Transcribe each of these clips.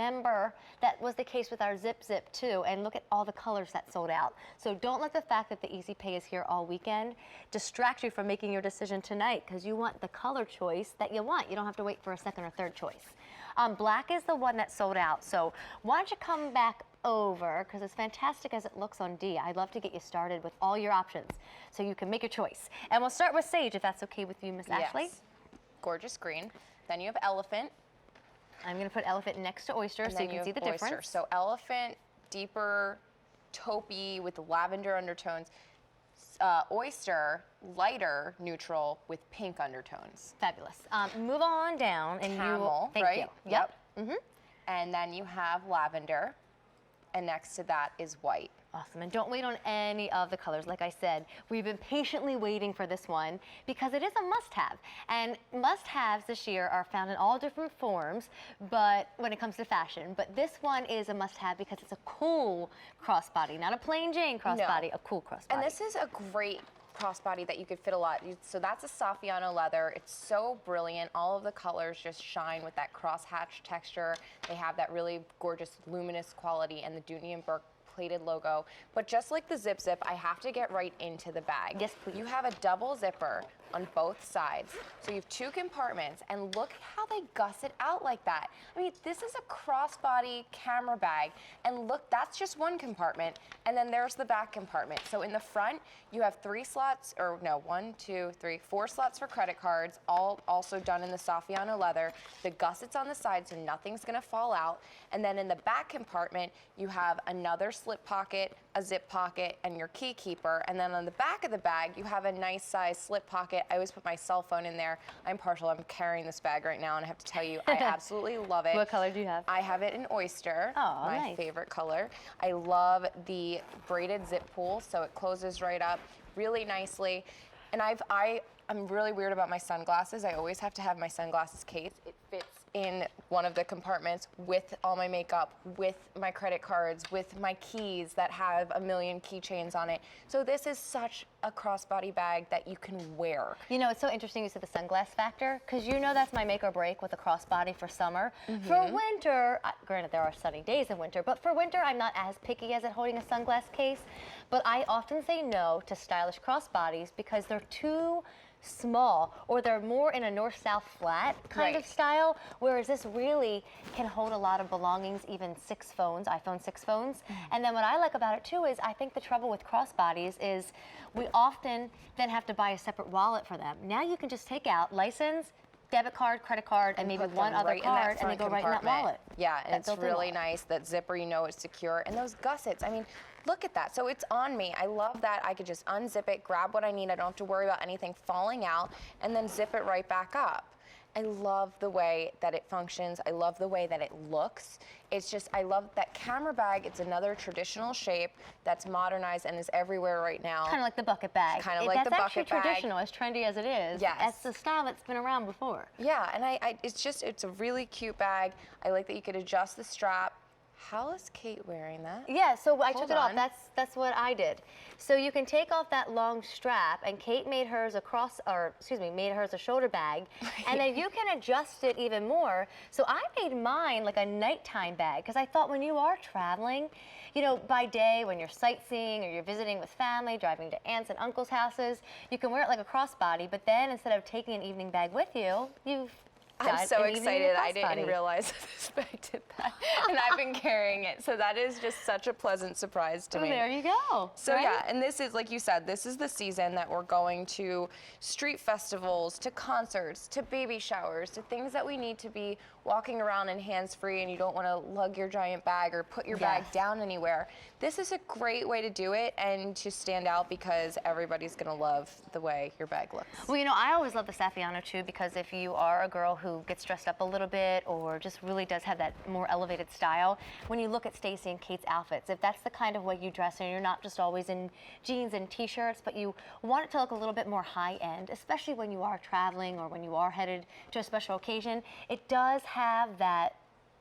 remember that was the case with our Zip too, and look at all the colors that sold out. So don't let the fact that the Easy Pay is here all weekend distract you from making your decision tonight, because you want the color choice that you want. You don't have to wait for a second or third choice. Black is the one that sold out. So why don't you come back over, because as fantastic as it looks on D, I'd love to get you started with all your options so you can make your choice. And we'll start with Sage, if that's okay with you, Miss Ashley. Yes. Gorgeous green. Then you have Elephant. I'm going to put Elephant next to Oyster so you can see the Oyster. difference. So Elephant, deeper, taupey with lavender undertones. Oyster, lighter neutral with pink undertones. Fabulous. Move on down and Camel, thank right? you. Yep. Mm-hmm. And then you have lavender, and next to that is white. Awesome, and don't wait on any of the colors. Like I said, we've been patiently waiting for this one because it is a must-have. And must-haves this year are found in all different forms, but when it comes to fashion. But this one is a must-have because it's a cool crossbody, not a plain Jane crossbody, a cool crossbody. And this is a great crossbody that you could fit a lot. So that's a Saffiano leather. It's so brilliant. All of the colors just shine with that crosshatch texture. They have that really gorgeous luminous quality, and the Dooney and Bourke plated logo. But just like the Zip, I have to get right into the bag. Yes, please. You have a double zipper on both sides. So you have two compartments, and look how they gusset out like that. I mean, this is a crossbody camera bag, and look, that's just one compartment, and then there's the back compartment. So in the front, you have 4 slots for credit cards, all also done in the Saffiano leather. The gussets on the side, so nothing's gonna fall out. And then in the back compartment, you have another slip pocket, a zip pocket, and your key keeper. And then on the back of the bag, you have a nice size slip pocket. I always put my cell phone in there. I'm partial. I'm carrying this bag right now, and I have to tell you, I absolutely love it. What color do you have? I have it in Oyster, my favorite color. I love the braided zip pull, so it closes right up really nicely. And I'm really weird about my sunglasses. I always have to have my sunglasses case. It fits in one of the compartments with all my makeup, with my credit cards, with my keys that have a million keychains on it. So this is such a crossbody bag that you can wear. You know, it's so interesting you said the sunglass factor, because you know that's my make or break with a crossbody for summer. For winter, granted there are sunny days in winter, but for winter I'm not as picky as at holding a sunglass case. But I often say no to stylish crossbodies because they're too small, or they're more in a north-south flat kind of style, whereas this really can hold a lot of belongings, even iPhone 6 phones. And then what I like about it too is I think the trouble with crossbodies is we often then have to buy a separate wallet for them. Now you can just take out license, debit card, credit card, and maybe one other card, and they go right in that wallet. Yeah, and it's really nice. That zipper, you know, is secure. And those gussets, I mean, look at that. So it's on me. I love that. I could just unzip it, grab what I need. I don't have to worry about anything falling out, and then zip it right back up. I love the way that it functions. I love the way that it looks. It's just, I love that camera bag. It's another traditional shape that's modernized and is everywhere right now. Kind of like the bucket bag. Kind of like the bucket bag. That's actually traditional, as trendy as it is. Yes. That's the style that's been around before. Yeah, and it's a really cute bag. I like that you could adjust the strap. How is Kate wearing that? Yeah, so I took it off. That's what I did. So you can take off that long strap, and Kate made hers made hers a shoulder bag, and then you can adjust it even more. So I made mine like a nighttime bag, because I thought when you are traveling, you know, by day when you're sightseeing or you're visiting with family, driving to aunts and uncles' houses, you can wear it like a crossbody, but then instead of taking an evening bag with you, I'm so excited. I didn't realize this bag did that. And I've been carrying it. So that is just such a pleasant surprise to me. There you go. So yeah, and this is, like you said, this is the season that we're going to street festivals, to concerts, to baby showers, to things that we need to be walking around and hands-free, and you don't want to lug your giant bag or put your bag down anywhere. This is a great way to do it and to stand out, because everybody's going to love the way your bag looks. Well, you know, I always love the Saffiano too, because if you are a girl who gets dressed up a little bit or just really does have that more elevated style, when you look at Stacy and Kate's outfits, if that's the kind of way you dress and you're not just always in jeans and t-shirts, but you want it to look a little bit more high-end, especially when you are traveling or when you are headed to a special occasion, it does have that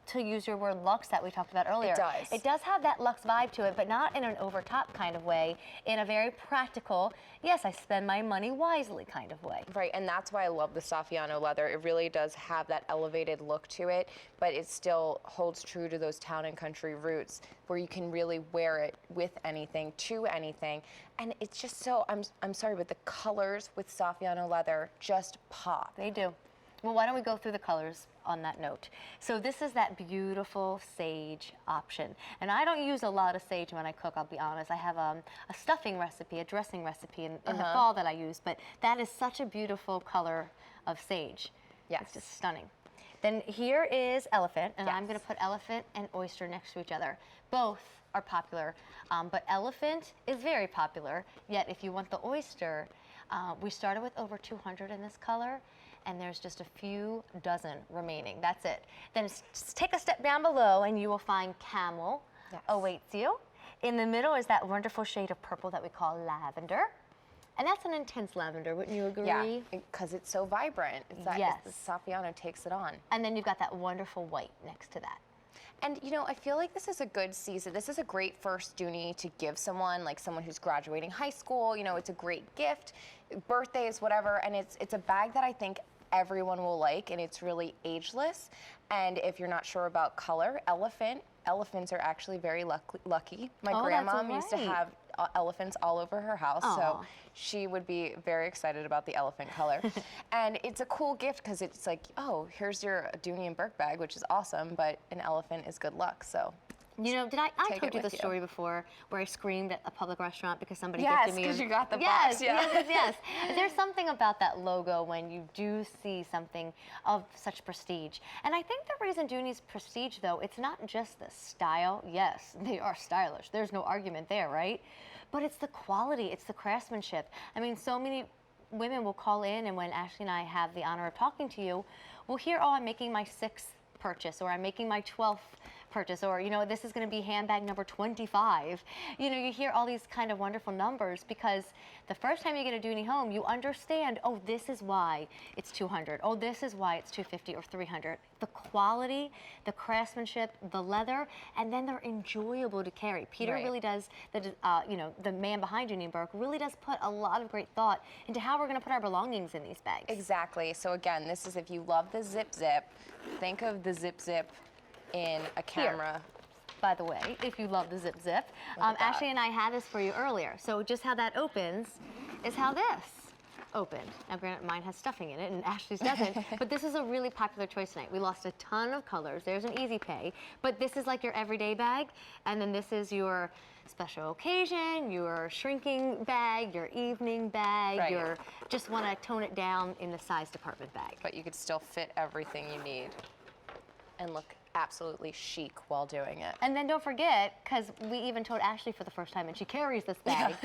to use your word luxe that we talked about earlier. It does. It does have that luxe vibe to it, but not in an over-top kind of way, in a very practical, yes, I spend my money wisely kind of way. Right, and that's why I love the Saffiano leather. It really does have that elevated look to it, but it still holds true to those town and country roots where you can really wear it with anything, to anything. And it's just so, I'm sorry, but the colors with Saffiano leather just pop. They do. Well, why don't we go through the colors on that note? So this is that beautiful sage option. And I don't use a lot of sage when I cook, I'll be honest. I have a stuffing recipe, a dressing recipe in the fall that I use, but that is such a beautiful color of sage. Yes. It's just stunning. Then here is elephant, and I'm gonna put elephant and oyster next to each other. Both are popular, but elephant is very popular, yet if you want the oyster, we started with over 200 in this color, and there's just a few dozen remaining. That's it. Then take a step down below and you will find camel awaits you. In the middle is that wonderful shade of purple that we call lavender. And that's an intense lavender, wouldn't you agree? Yeah, because it's so vibrant. It's that, yes. The Saffiano takes it on. And then you've got that wonderful white next to that. And you know, I feel like this is a good season. This is a great first Dooney to give someone, like someone who's graduating high school. You know, it's a great gift, birthdays, whatever. And it's a bag that I think everyone will like, and it's really ageless. And if you're not sure about color, elephants are actually very lucky. My grandma used to have elephants all over her house, so she would be very excited about the elephant color. And it's a cool gift because it's like, oh, here's your Dooney and Bourke bag, which is awesome, but an elephant is good luck, so. You know, I told you the story before where I screamed at a public restaurant because somebody gifted me. Yes, because you got the Yes, box. yes. There's something about that logo when you do see something of such prestige. And I think the reason Dooney's prestige, though, it's not just the style. Yes, they are stylish. There's no argument there, right? But it's the quality, it's the craftsmanship. I mean, so many women will call in, and when Ashley and I have the honor of talking to you, we'll hear, oh, I'm making my 6th purchase, or I'm making my 12th purchase, or, you know, this is going to be handbag number 25. You know, you hear all these kind of wonderful numbers because the first time you get a Dooney home, you understand, oh, this is why it's 200. Oh, this is why it's 250 or 300. The quality, the craftsmanship, the leather, and then they're enjoyable to carry. Peter really does, you know, the man behind Dooney and Bourke really does put a lot of great thought into how we're going to put our belongings in these bags. Exactly. So again, this is if you love the zip, think of the zip in a camera. Here, by the way, if you love the zip, Ashley and I had this for you earlier. So just how that opens is how this opened. Now granted, mine has stuffing in it and Ashley's doesn't, but this is a really popular choice tonight. We lost a ton of colors. There's an easy pay, but this is like your everyday bag, and then this is your special occasion, your shrinking bag, your evening bag, your just want to tone it down in the size department bag. But you could still fit everything you need and look absolutely chic while doing it. And then don't forget, because we even told Ashley for the first time, and she carries this bag,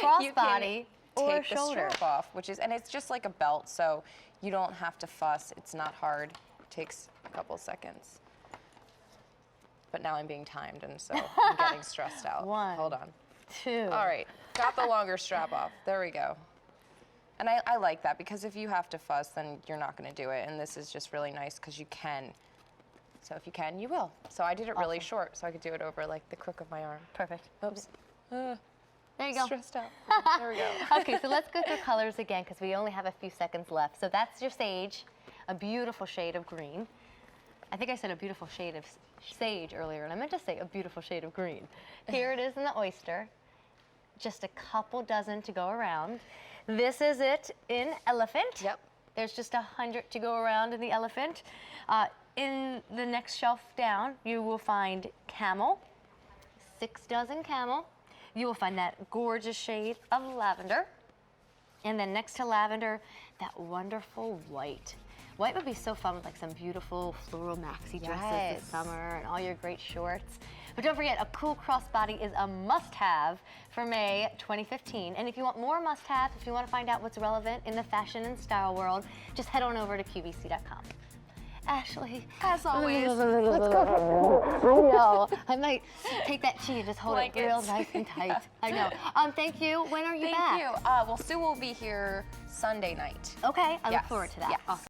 crossbody or take shoulder. the strap off, and it's just like a belt, so you don't have to fuss. It's not hard. It takes a couple seconds. But now I'm being timed, and so I'm getting stressed out. 1, hold on. 2. All right, got the longer strap off. There we go. And I like that because if you have to fuss, then you're not going to do it. And this is just really nice because you can. So if you can, you will. So I did it really short, so I could do it over like the crook of my arm. Perfect. Oops. There you go. Stressed out. There we go. Okay, so let's go through colors again because we only have a few seconds left. So that's your sage, a beautiful shade of green. I think I said a beautiful shade of sage earlier, and I meant to say a beautiful shade of green. Here it is in the oyster. Just a couple dozen to go around. This is it in elephant. Yep. There's just 100 to go around in the elephant. In the next shelf down, you will find camel, 6 dozen camel. You will find that gorgeous shade of lavender. And then next to lavender, that wonderful white. White would be so fun with like some beautiful floral maxi dresses this summer and all your great shorts. But don't forget, a cool crossbody is a must-have for May 2015. And if you want more must-haves, if you want to find out what's relevant in the fashion and style world, just head on over to QVC.com. Ashley. As always. Let's go. I know. I might take that cheese and just hold it real nice and tight. I know. Thank you. When are you back? Thank you. Well, Sue will be here Sunday night. Okay. I look forward to that. Yes. Awesome.